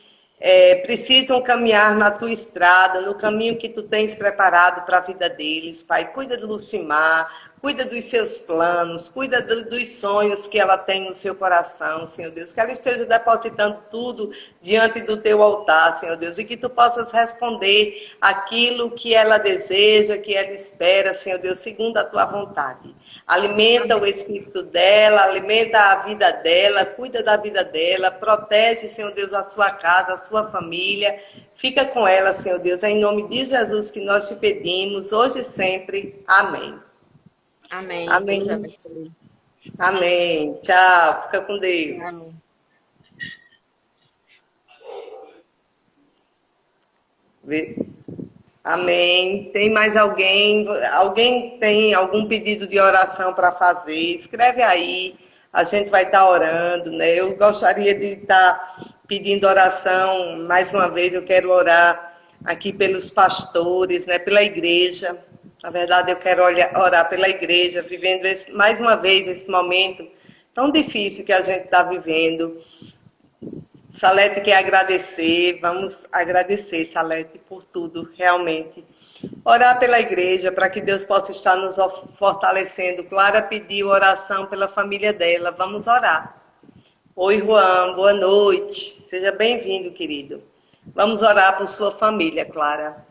precisam caminhar na tua estrada, no caminho que tu tens preparado para a vida deles, Pai. Cuida do Lucimar, cuida dos seus planos, cuida dos sonhos que ela tem no seu coração, Senhor Deus. Que ela esteja depositando tudo diante do teu altar, Senhor Deus, e que tu possas responder aquilo que ela deseja, que ela espera, Senhor Deus, segundo a tua vontade. Alimenta o espírito dela, alimenta a vida dela, cuida da vida dela, protege, Senhor Deus, a sua casa, a sua família. Fica com ela, Senhor Deus, é em nome de Jesus que nós te pedimos, hoje e sempre. Amém. Amém. Amém. Amém. Tchau. Fica com Deus. Amém. Amém. Tem mais alguém? Alguém tem algum pedido de oração para fazer? Escreve aí. A gente vai estar orando, né? Eu gostaria de estar pedindo oração mais uma vez. Eu quero orar aqui pelos pastores, né, pela igreja. Na verdade, eu quero orar pela igreja, vivendo mais uma vez esse momento tão difícil que a gente está vivendo. Salete quer agradecer, vamos agradecer, Salete, por tudo, realmente. Orar pela igreja, para que Deus possa estar nos fortalecendo. Clara pediu oração pela família dela, vamos orar. Oi, Juan, boa noite. Seja bem-vindo, querido. Vamos orar por sua família, Clara.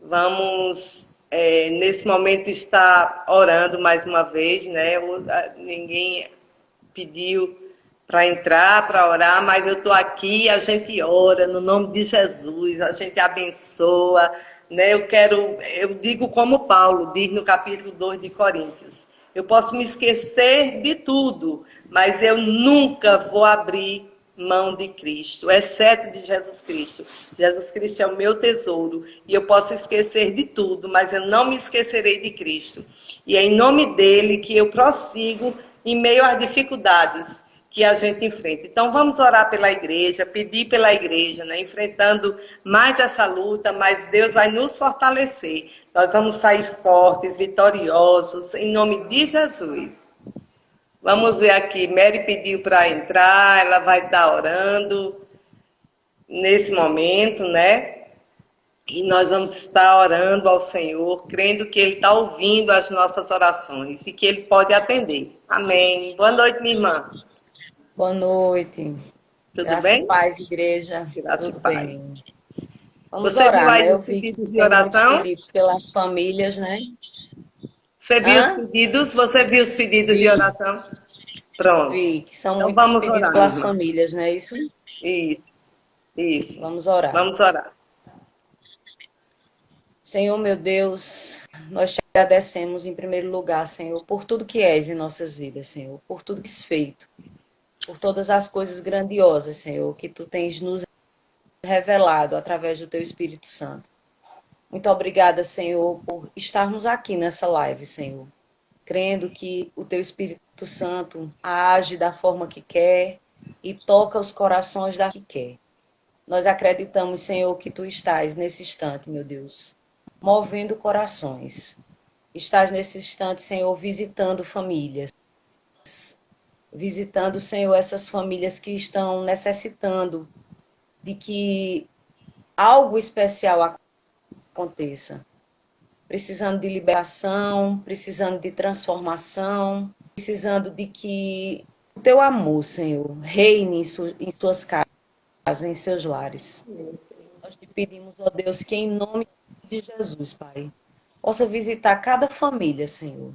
Vamos, nesse momento, estar orando mais uma vez, né? Ninguém pediu para entrar, para orar, mas eu estou aqui, a gente ora no nome de Jesus, a gente abençoa, né? Eu digo como Paulo diz no capítulo 2 de Coríntios, eu posso me esquecer de tudo, mas eu nunca vou abrir mão de Cristo, exceto de Jesus Cristo. Jesus Cristo é o meu tesouro e eu posso esquecer de tudo, mas eu não me esquecerei de Cristo. E é em nome dele que eu prossigo em meio às dificuldades que a gente enfrenta. Então vamos orar pela igreja, pedir pela igreja, né? Enfrentando mais essa luta, mas Deus vai nos fortalecer. Nós vamos sair fortes, vitoriosos, em nome de Jesus. Vamos ver aqui, Mary pediu para entrar, ela vai estar orando nesse momento, né? E nós vamos estar orando ao Senhor, crendo que Ele está ouvindo as nossas orações e que Ele pode atender. Amém. Boa noite, minha irmã. Boa noite. Tudo Graça bem? e paz, igreja. Graça e Tudo paz. bem. Vamos Você viu orar, aí né? Eu os vi que pedidos de tem muitos oração? pedidos pelas famílias, né? Você viu os pedidos? Você viu os pedidos de oração? Pronto. Vi que são Então muitos vamos pedidos orar, pelas irmã. famílias, não é isso? Isso. Vamos orar. Vamos orar. Senhor, meu Deus, nós te agradecemos em primeiro lugar, Senhor, por tudo que és em nossas vidas, Senhor, por tudo que és feito, por todas as coisas grandiosas, Senhor, que tu tens nos revelado através do teu Espírito Santo. Muito obrigada, Senhor, por estarmos aqui nessa live, Senhor, crendo que o teu Espírito Santo age da forma que quer e toca os corações da que quer. Nós acreditamos, Senhor, que tu estás nesse instante, meu Deus, movendo corações. Estás nesse instante, Senhor, visitando famílias. Visitando, Senhor, essas famílias que estão necessitando de que algo especial aconteça. Precisando de liberação, precisando de transformação, precisando de que o teu amor, Senhor, reine em suas casas, em seus lares. Nós te pedimos, ó Deus, que em nome de Jesus, Pai, possa visitar cada família, Senhor.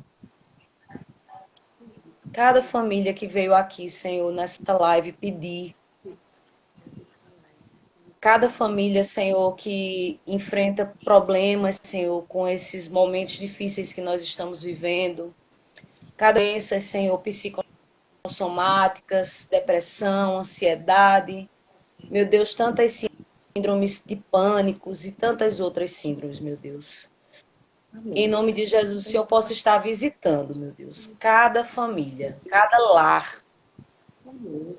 Cada família que veio aqui, Senhor, nessa live pedir. Cada família, Senhor, que enfrenta problemas, Senhor, com esses momentos difíceis que nós estamos vivendo. Cada doença, Senhor, psicossomáticas, depressão, ansiedade. Meu Deus, tantas síndromes de pânicos e tantas outras síndromes, meu Deus. Em nome de Jesus, o Senhor possa estar visitando, meu Deus, cada família, cada lar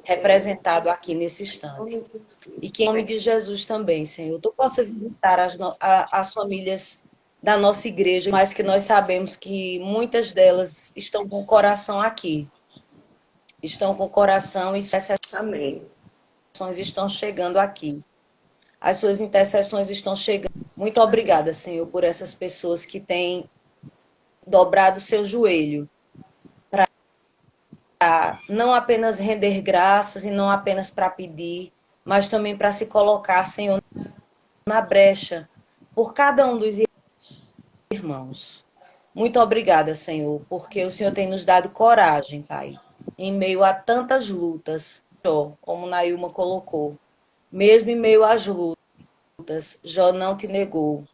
representado aqui nesse instante. E que em nome de Jesus também, Senhor, tu possa visitar as famílias da nossa igreja, mas que nós sabemos que muitas delas estão com o coração aqui. Estão com o coração e suas intercessões estão chegando aqui. As suas intercessões estão chegando. Muito obrigada, Senhor, por essas pessoas que têm dobrado o seu joelho para não apenas render graças e não apenas para pedir, mas também para se colocar, Senhor, na brecha por cada um dos irmãos. Muito obrigada, Senhor, porque o Senhor tem nos dado coragem, Pai, em meio a tantas lutas, como Nailma colocou. Mesmo em meio às lutas, Jó não te negou.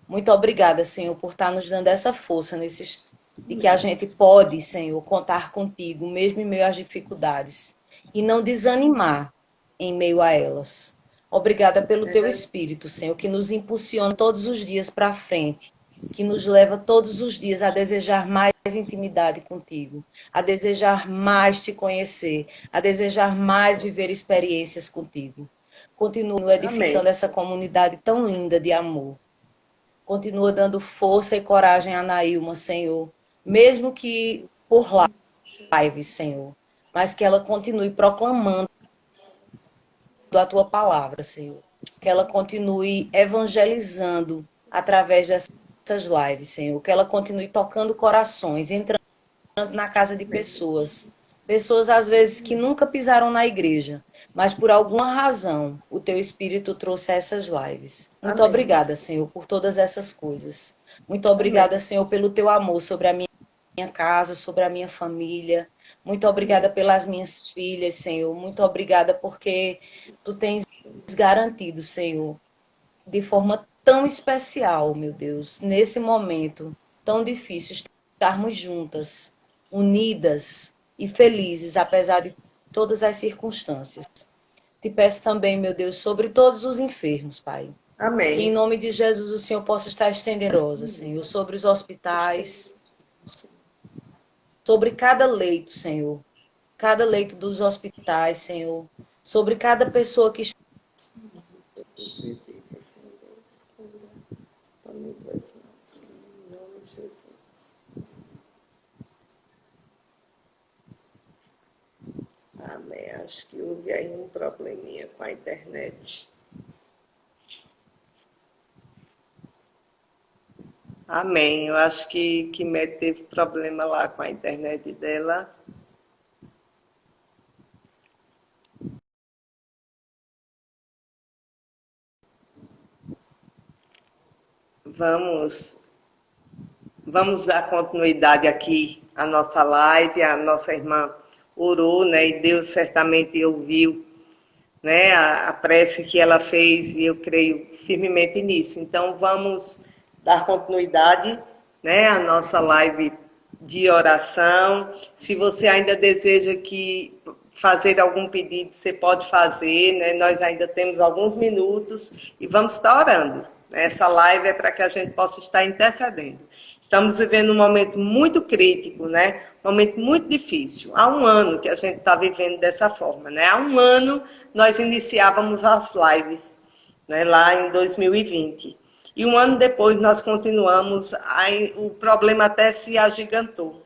Muito obrigada, Senhor, por estar nos dando essa força de que a gente pode, Senhor, contar contigo, mesmo em meio às dificuldades, e não desanimar em meio a elas. Obrigada pelo teu Espírito, Senhor, que nos impulsiona todos os dias para frente, que nos leva todos os dias a desejar mais intimidade contigo, a desejar mais te conhecer, a desejar mais viver experiências contigo. Continua edificando Amém. essa comunidade tão linda de amor. Continua dando força e coragem a Nailma, Senhor. Mesmo que por live, Senhor. Mas que ela continue proclamando a tua palavra, Senhor. Que ela continue evangelizando através dessas lives, Senhor. Que ela continue tocando corações, entrando na casa de pessoas. Pessoas, às vezes, que nunca pisaram na igreja, mas por alguma razão o teu Espírito trouxe essas lives. Muito Amém. obrigada, Senhor, por todas essas coisas. Muito Amém. obrigada, Senhor, pelo teu amor sobre a minha casa, sobre a minha família. Muito obrigada Amém. pelas minhas filhas, Senhor. Muito obrigada porque tu tens garantido, Senhor, de forma tão especial, meu Deus, nesse momento tão difícil, estarmos juntas, unidas e felizes, apesar de todas as circunstâncias. Te peço também, meu Deus, sobre todos os enfermos, Pai. Que em Amém. nome de Jesus o Senhor possa estar estendendo, Senhor, sobre os hospitais, sobre cada leito, Senhor. Cada leito dos hospitais, Senhor. Sobre cada pessoa que Visita, Senhor Deus, cura. Tome tuas mãos, Senhor, em nome de Jesus. Amém. Acho que houve aí um probleminha com a internet. Amém. Eu acho que Mé teve problema lá com a internet dela. Vamos dar continuidade aqui à nossa live. A nossa irmã orou, né? E Deus certamente ouviu, né, a prece que ela fez, e eu creio firmemente nisso. Então, vamos dar continuidade, né, à nossa live de oração. Se você ainda deseja fazer algum pedido, você pode fazer, né? Nós ainda temos alguns minutos e vamos estar orando. Essa live é para que a gente possa estar intercedendo. Estamos vivendo um momento muito crítico, né? Um momento muito difícil. Há um ano que a gente está vivendo dessa forma, né? Há um ano nós iniciávamos as lives, né? Lá em 2020. E um ano depois nós continuamos, aí o problema até se agigantou.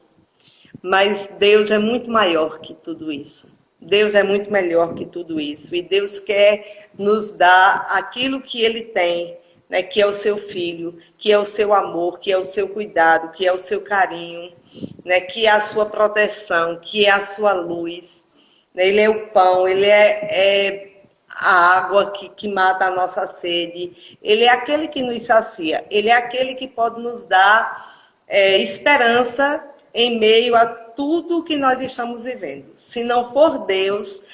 Mas Deus é muito maior que tudo isso. Deus é muito melhor que tudo isso. E Deus quer nos dar aquilo que Ele tem, né, que é o seu filho, que é o seu amor, que é o seu cuidado, que é o seu carinho, né, que é a sua proteção, que é a sua luz. Ele é o pão, ele é a água que mata a nossa sede. Ele é aquele que nos sacia. Ele é aquele que pode nos dar esperança em meio a tudo que nós estamos vivendo. Se não for Deus,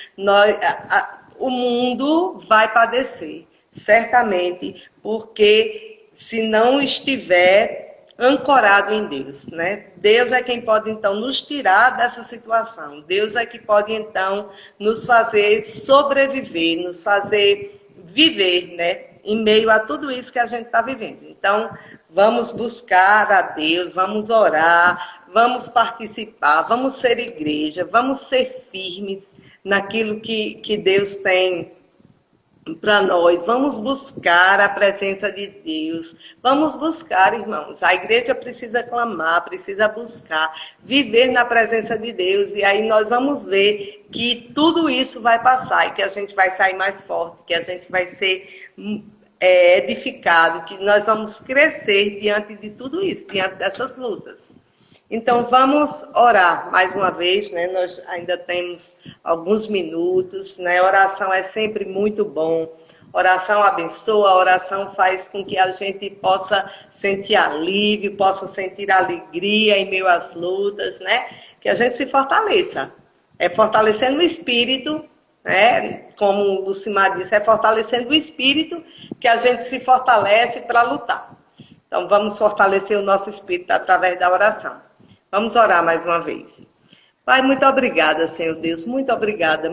o mundo vai padecer, certamente, porque se não estiver ancorado em Deus, né? Deus é quem pode, então, nos tirar dessa situação. Deus é que pode, então, nos fazer sobreviver, nos fazer viver, né? Em meio a tudo isso que a gente está vivendo. Então, vamos buscar a Deus, vamos orar, vamos participar, vamos ser igreja, vamos ser firmes naquilo que Deus tem para nós. Vamos buscar a presença de Deus. Vamos buscar, irmãos. A igreja precisa clamar, precisa buscar, viver na presença de Deus. E aí nós vamos ver que tudo isso vai passar e que a gente vai sair mais forte, que a gente vai ser edificado, que nós vamos crescer diante de tudo isso, diante dessas lutas. Então, vamos orar mais uma vez, né? Nós ainda temos alguns minutos, né? Oração é sempre muito bom. Oração abençoa, oração faz com que a gente possa sentir alívio, possa sentir alegria em meio às lutas, né? Que a gente se fortaleça. É fortalecendo o espírito, né? Como o Lucimar disse, é fortalecendo o espírito que a gente se fortalece para lutar. Então, vamos fortalecer o nosso espírito através da oração. Vamos orar mais uma vez. Pai, muito obrigada, Senhor Deus, muito obrigada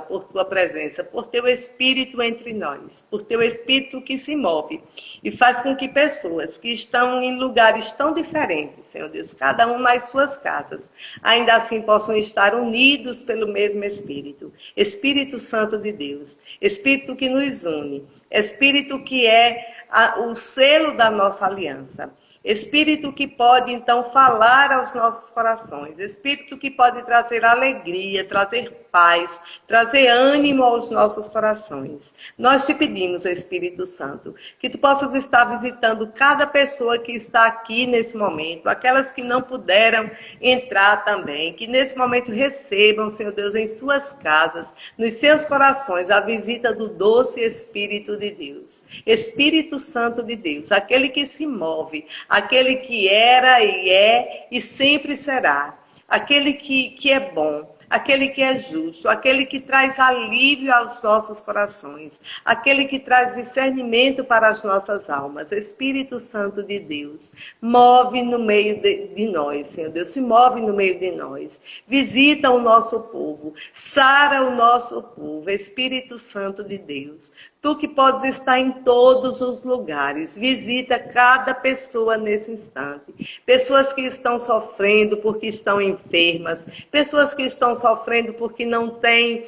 por tua presença, por teu Espírito entre nós, por teu Espírito que se move e faz com que pessoas que estão em lugares tão diferentes, Senhor Deus, cada um nas suas casas, ainda assim possam estar unidos pelo mesmo Espírito. Espírito Santo de Deus, Espírito que nos une, Espírito que é o selo da nossa aliança. Espírito que pode, então, falar aos nossos corações. Espírito que pode trazer alegria, trazer paz, trazer ânimo aos nossos corações. Nós te pedimos, Espírito Santo, que tu possas estar visitando cada pessoa que está aqui nesse momento, aquelas que não puderam entrar também, que nesse momento recebam, Senhor Deus, em suas casas, nos seus corações, a visita do doce Espírito de Deus. Espírito Santo de Deus, aquele que se move, aquele que era e é e sempre será, aquele que é bom, aquele que é justo, aquele que traz alívio aos nossos corações, aquele que traz discernimento para as nossas almas. Espírito Santo de Deus, move no meio de nós, Senhor Deus, se move no meio de nós. Visita o nosso povo, sara o nosso povo. Espírito Santo de Deus, tu que podes estar em todos os lugares, visita cada pessoa nesse instante. Pessoas que estão sofrendo porque estão enfermas, pessoas que estão sofrendo porque não têm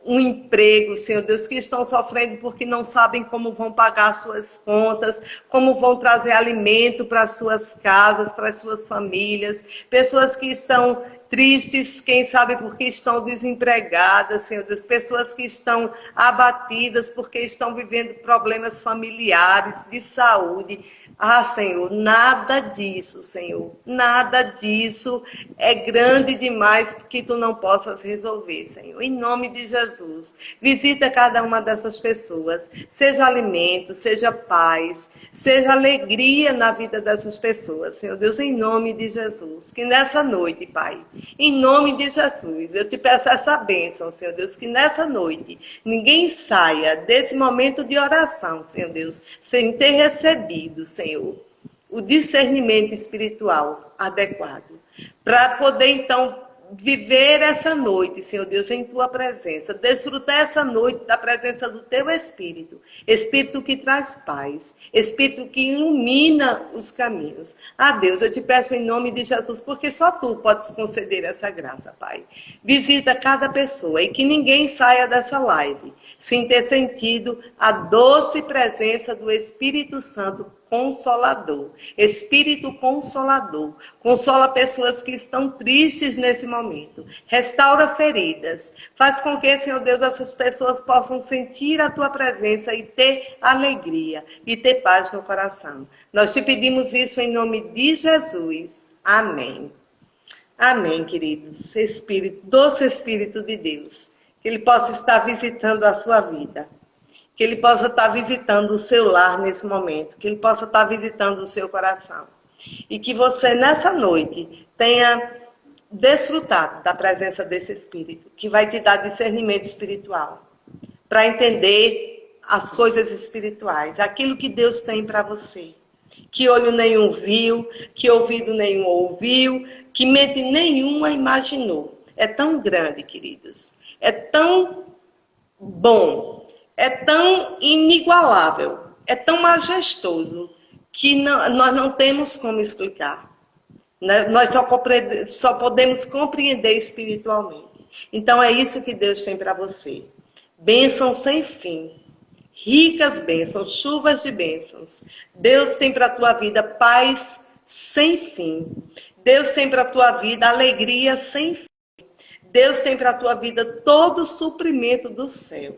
um emprego, Senhor Deus, que estão sofrendo porque não sabem como vão pagar suas contas, como vão trazer alimento para suas casas, para as suas famílias. Pessoas que estão tristes, quem sabe porque estão desempregadas, Senhor Deus. Pessoas que estão abatidas porque estão vivendo problemas familiares, de saúde. Ah, Senhor, nada disso, Senhor, nada disso é grande demais que tu não possas resolver, Senhor. Em nome de Jesus, visita cada uma dessas pessoas, seja alimento, seja paz, seja alegria na vida dessas pessoas, Senhor Deus, em nome de Jesus. Que nessa noite, Pai, em nome de Jesus, eu te peço essa bênção, Senhor Deus, que nessa noite ninguém saia desse momento de oração, Senhor Deus, sem ter recebido, Senhor, o discernimento espiritual adequado, para poder então viver essa noite, Senhor Deus, em tua presença, desfrutar essa noite da presença do teu Espírito, Espírito que traz paz, Espírito que ilumina os caminhos. Ah, Deus, eu te peço em nome de Jesus, porque só tu podes conceder essa graça, Pai. Visita cada pessoa e que ninguém saia dessa live sem ter sentido a doce presença do Espírito Santo Consolador. Espírito Consolador. Consola pessoas que estão tristes nesse momento. Restaura feridas. Faz com que, Senhor Deus, essas pessoas possam sentir a tua presença e ter alegria e ter paz no coração. Nós te pedimos isso em nome de Jesus. Amém. Amém, queridos. Espírito, doce Espírito de Deus, que Ele possa estar visitando a sua vida, que Ele possa estar visitando o seu lar nesse momento, que Ele possa estar visitando o seu coração. E que você, nessa noite, tenha desfrutado da presença desse Espírito, que vai te dar discernimento espiritual, para entender as coisas espirituais, aquilo que Deus tem para você, que olho nenhum viu, que ouvido nenhum ouviu, que mente nenhuma imaginou. É tão grande, queridos. É tão bom, é tão inigualável, é tão majestoso, que nós não temos como explicar. Nós só podemos compreender espiritualmente. Então é isso que Deus tem para você. Bênçãos sem fim, ricas bênçãos, chuvas de bênçãos. Deus tem para a tua vida paz sem fim. Deus tem para a tua vida alegria sem fim. Deus tem para a tua vida todo o suprimento do céu.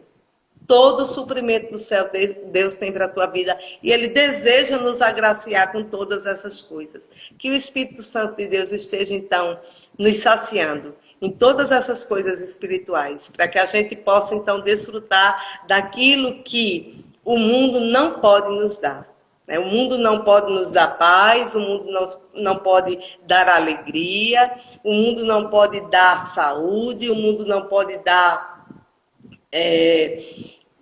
Todo o suprimento do céu Deus tem para a tua vida. E Ele deseja nos agraciar com todas essas coisas. Que o Espírito Santo de Deus esteja, então, nos saciando em todas essas coisas espirituais. Para que a gente possa, então, desfrutar daquilo que o mundo não pode nos dar. O mundo não pode nos dar paz, o mundo não pode dar alegria, o mundo não pode dar saúde, o mundo não pode dar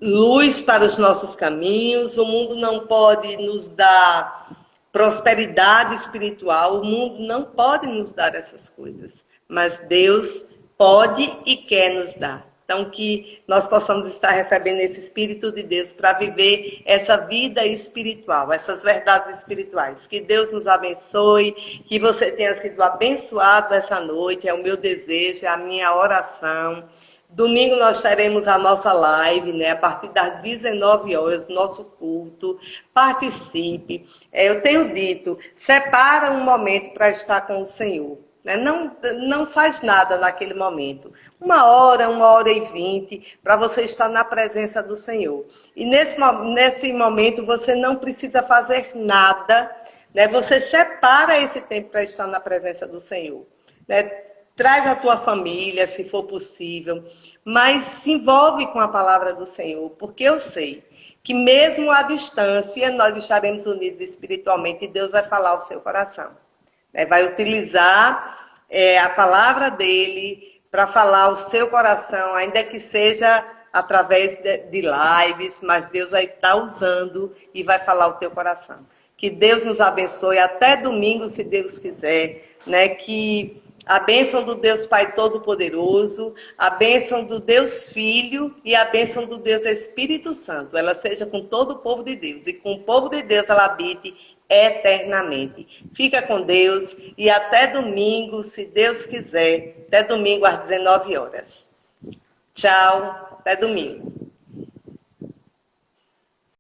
luz para os nossos caminhos, o mundo não pode nos dar prosperidade espiritual, o mundo não pode nos dar essas coisas. mas Deus pode e quer nos dar. Então, que nós possamos estar recebendo esse Espírito de Deus para viver essa vida espiritual, essas verdades espirituais. Que Deus nos abençoe, que você tenha sido abençoado essa noite, é o meu desejo, é a minha oração. Domingo nós teremos a nossa live, né? A partir das 19 horas, nosso culto. Participe. Eu tenho dito, separa um momento para estar com o Senhor. Né? Não faz nada naquele momento. 1 hora e 20, para você estar na presença do Senhor. E nesse momento você não precisa fazer nada, né? Você separa esse tempo para estar na presença do Senhor. Né? Traz a tua família, se for possível, mas se envolve com a palavra do Senhor, porque eu sei que mesmo à distância nós estaremos unidos espiritualmente e Deus vai falar ao seu coração. Vai utilizar a palavra dele para falar ao seu coração, ainda que seja através de lives, mas Deus vai estar usando e vai falar ao teu coração. Que Deus nos abençoe até domingo, se Deus quiser, né? Que a bênção do Deus Pai Todo-Poderoso, a bênção do Deus Filho e a bênção do Deus Espírito Santo, ela seja com todo o povo de Deus. E com o povo de Deus ela habite eternamente. Fica com Deus e até domingo, se Deus quiser. Até domingo às 19 horas. Tchau, até domingo.